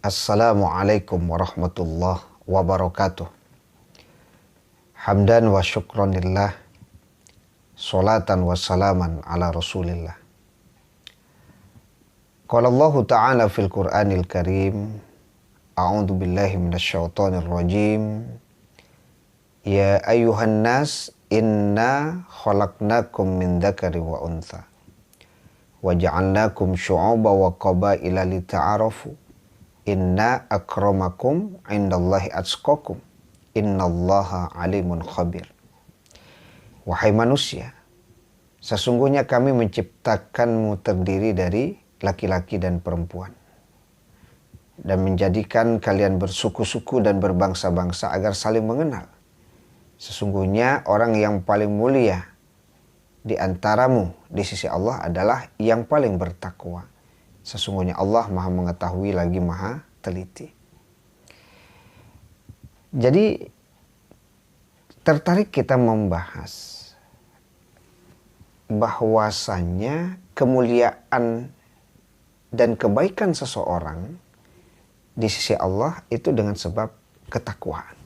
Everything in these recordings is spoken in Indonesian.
Assalamualaikum warahmatullahi wabarakatuh. Hamdan wa syukranillah. Salatan wa salaman ala rasulillah. Qala Allah Ta'ala fil Qur'anil Karim. A'udzu billahi minasyaitonir rajim. Ya ayyuhan nas inna khalaqnakum min dzakari wa untha. Wa ja'alnakum syu'uban wa qabaila lita'arafu. Inna akramakum indallahi atqakum. Innallaha alimun khabir. Wahai manusia, sesungguhnya kami menciptakanmu terdiri dari laki-laki dan perempuan, dan menjadikan kalian bersuku-suku dan berbangsa-bangsa agar saling mengenal. Sesungguhnya orang yang paling mulia di antaramu di sisi Allah adalah yang paling bertakwa. Sesungguhnya Allah maha mengetahui lagi maha teliti. Jadi tertarik kita membahas bahwasannya kemuliaan dan kebaikan seseorang di sisi Allah itu dengan sebab ketakwaan.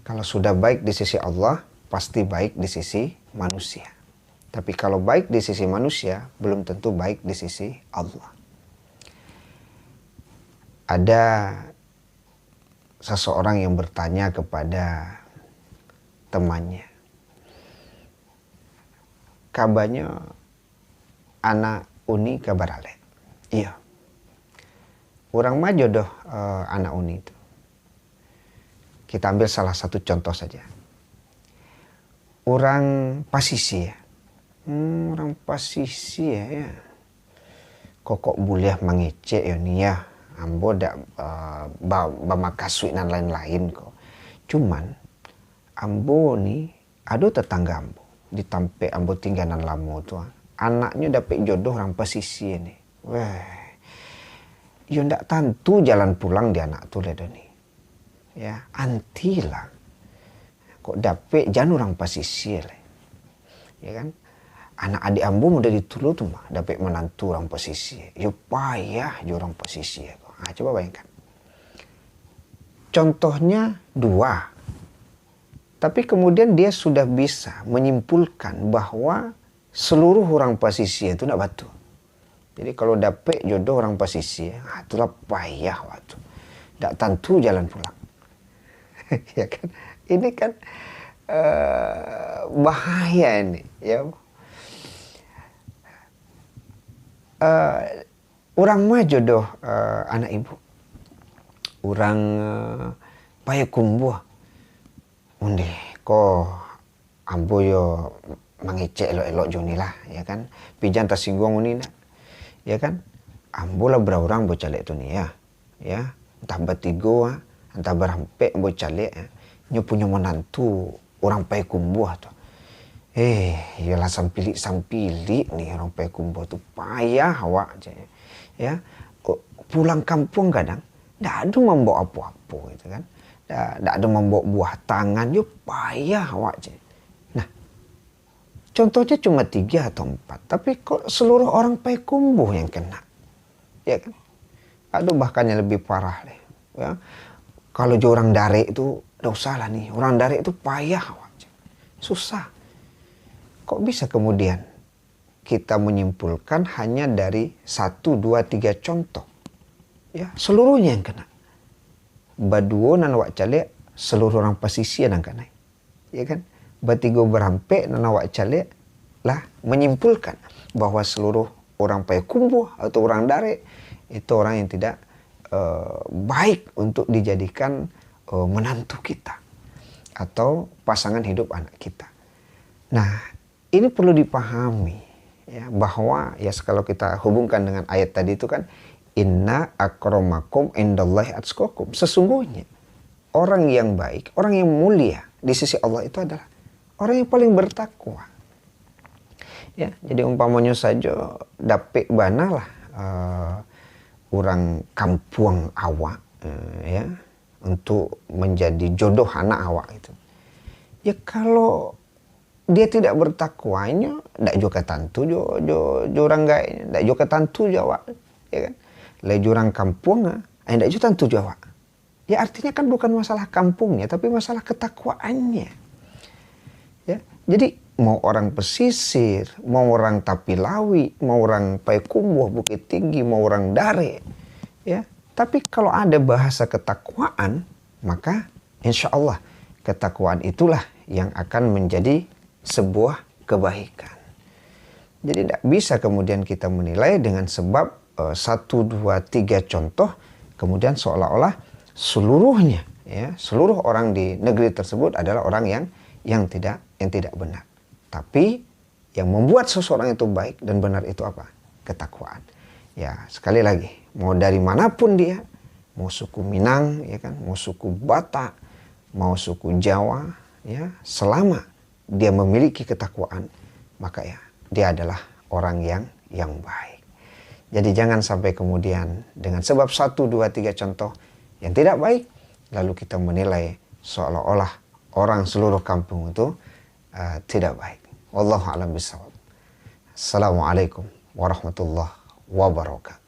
Kalau sudah baik di sisi Allah, pasti baik di sisi manusia. Tapi kalau baik di sisi manusia, belum tentu baik di sisi Allah. Ada seseorang yang bertanya kepada temannya, kabarnya anak uni kabar ale. Iya. Orang mah jodoh anak uni itu. Kita ambil salah satu contoh saja. Orang Pasisi ya. Orang Pasisi ya. Kokok boleh mengecek ya nih ya. Ambo dak bamakasui dan lain-lain kok. Cuman ambo nih ada tetangga ambo di Tampe ambo tinggalan lama tuh. Anaknya dapat jodoh orang Pasisi ini. Wah. Yo ndak tentu jalan pulang di anak tuh ledo nih. Ya, antilah. Kok dapat jangan orang Pasisi le. Ya kan? Anak adik ambo udah ditulu tuh mah dapat menantu orang Pasisi. Yo payah jo orang Pasisi. Nah, coba bayangkan. Contohnya dua. Tapi kemudian dia sudah bisa menyimpulkan bahwa seluruh orang Pasisi itu tidak betul. Jadi kalau dapat jodoh orang Pasisi, itulah payah waktu. Tidak tentu jalan pulang. Ya kan? Ini kan bahaya ini. Ya. Orang mah jodoh anak ibu. Orang payakumbuh. Undi ko ambo yo mangecek elok-elok joni lah, ya kan. Pijan tersinggung uni nak. Ya kan? Ambo lah berorang bo calek tu ni ya. Ya, entah bertiga, entah berampek bo calek. Nyo punya menantu orang payakumbuh tu. Yalah sampilik nih orang payakumbuh tu payah awak je. Ya. Pulang kampung kadang ndak ada membawa apa-apa gitu kan. Ndak ada membawa buah tangan, yo payah awak je. Nah, contohnya cuma 3 atau 4, tapi kok seluruh orang payakumbuh yang kena. Ya kan? Aduh bahkan yang lebih parah deh. Ya. Kalau orang Dare itu enggak usah lah nih. Orang Dare itu payah awak je. Susah. Kok bisa kemudian kita menyimpulkan hanya dari 1, 2, 3 contoh? Ya, seluruhnya yang kena. Baduo nan awak calek seluruh orang Pasisi yang kena. Ya kan? Batigo berampek nan awak calek lah menyimpulkan bahwa seluruh orang payakumbuh atau orang Dare itu orang yang tidak baik untuk dijadikan menantu kita atau pasangan hidup anak kita. Nah, ini perlu dipahami ya, bahwa ya kalau kita hubungkan dengan ayat tadi itu kan inna akramakum indallahi atqakum. Sesungguhnya orang yang baik, orang yang mulia di sisi Allah itu adalah orang yang paling bertakwa. Ya, jadi umpamanya saja dapat bana lah orang kampung awak ya untuk menjadi jodoh anak awak itu. Ya kalau dia tidak bertakwanya, ndak juga tantu jo orang gay, ndak juga tantu Jawa, ya kan? Le jurang kampung Tidak juga tentu Jawa. Ya artinya kan bukan masalah kampungnya, tapi masalah ketakwaannya. Ya, jadi mau orang pesisir, mau orang Tapilawi, mau orang Payakumbuh, Bukit Tinggi, mau orang Dare, ya. Tapi kalau ada bahasa ketakwaan, maka insya Allah ketakwaan itulah yang akan menjadi sebuah kebaikan. Jadi tidak bisa kemudian kita menilai dengan sebab 1, 2, 3 contoh, kemudian seolah-olah seluruhnya, ya, seluruh orang di negeri tersebut adalah orang yang tidak benar. Tapi yang membuat seseorang itu baik dan benar itu apa? Ketakwaan. Ya, sekali lagi, mau dari manapun dia, mau suku Minang, ya kan, mau suku Batak, mau suku Jawa, ya, selama dia memiliki ketakwaan, maka ya dia adalah orang yang baik. Jadi jangan sampai kemudian dengan sebab 1, 2, 3 contoh yang tidak baik, lalu kita menilai seolah-olah orang seluruh kampung itu tidak baik. Wallahu a'lam bishawab. Assalamualaikum warahmatullahi wabarakatuh.